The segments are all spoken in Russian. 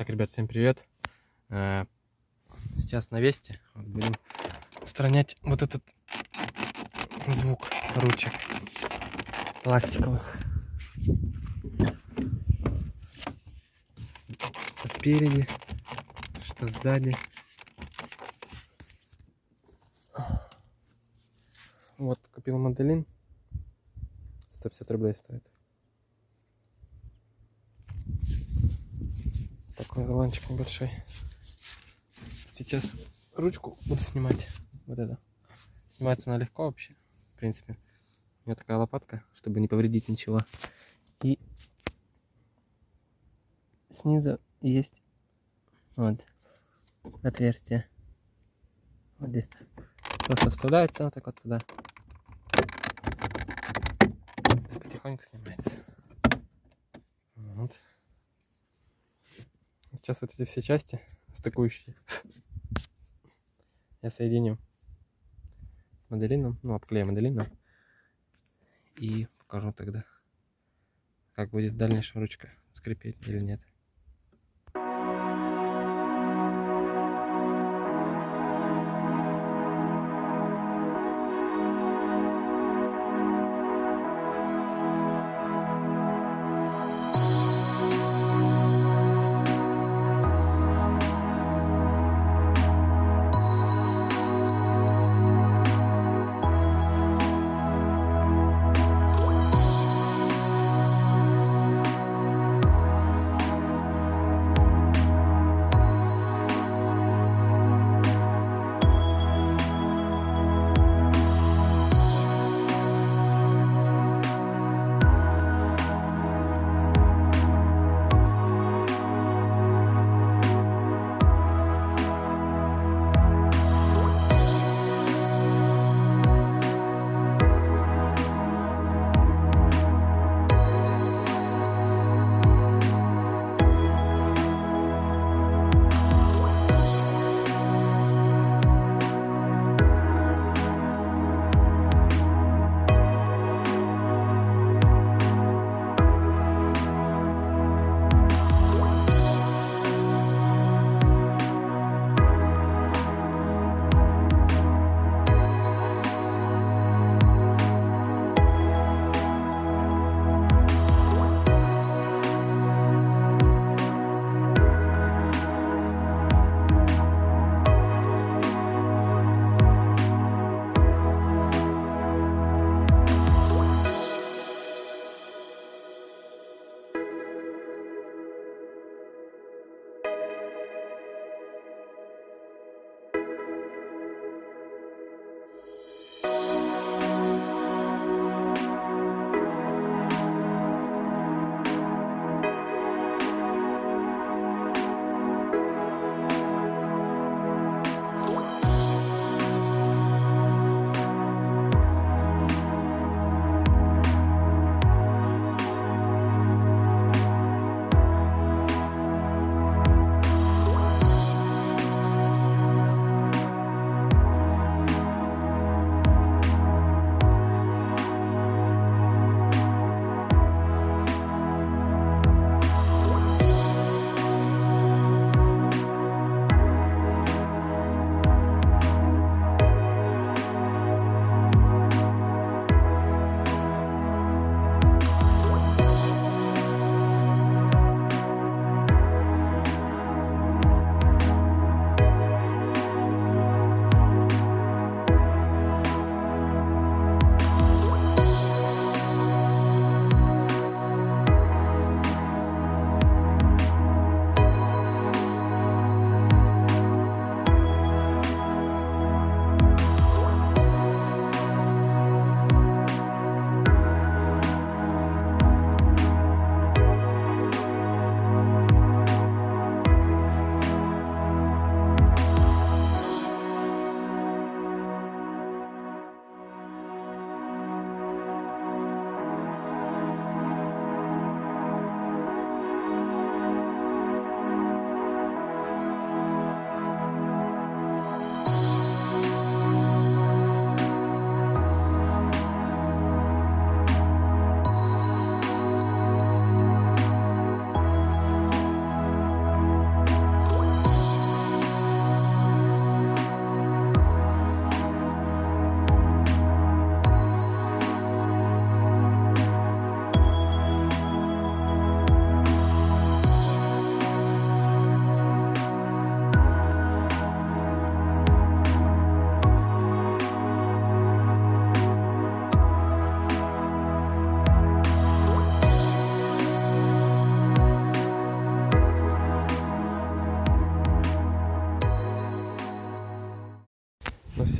Так, ребят, всем привет. Сейчас на Весте будем устранять вот этот звук ручек пластиковых. Что спереди, что сзади. Вот, купил мандарин. 150 рублей стоит. Такой рулончик небольшой. Сейчас ручку буду снимать. Вот это. Снимается она легко вообще. В принципе. У меня такая лопатка, чтобы не повредить ничего. И снизу есть вот отверстие. Вот здесь. Просто вставляется вот так вот туда. Потихоньку снимается. Вот. Сейчас вот эти все части стыкующие я соединю с моделином, ну обклею моделином и покажу тогда, как будет дальнейшая ручка скрипеть или нет.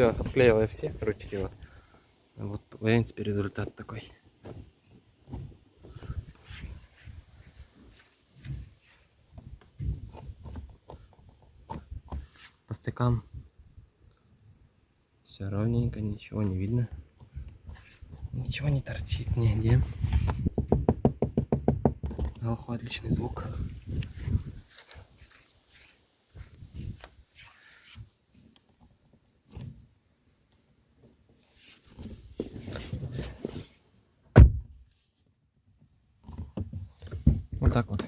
все, обклеил я все, короче, дела. Вот, в принципе, результат такой. По стыкам все ровненько, ничего не видно. Ничего не торчит нигде. Глухой отличный звук. Вот так вот.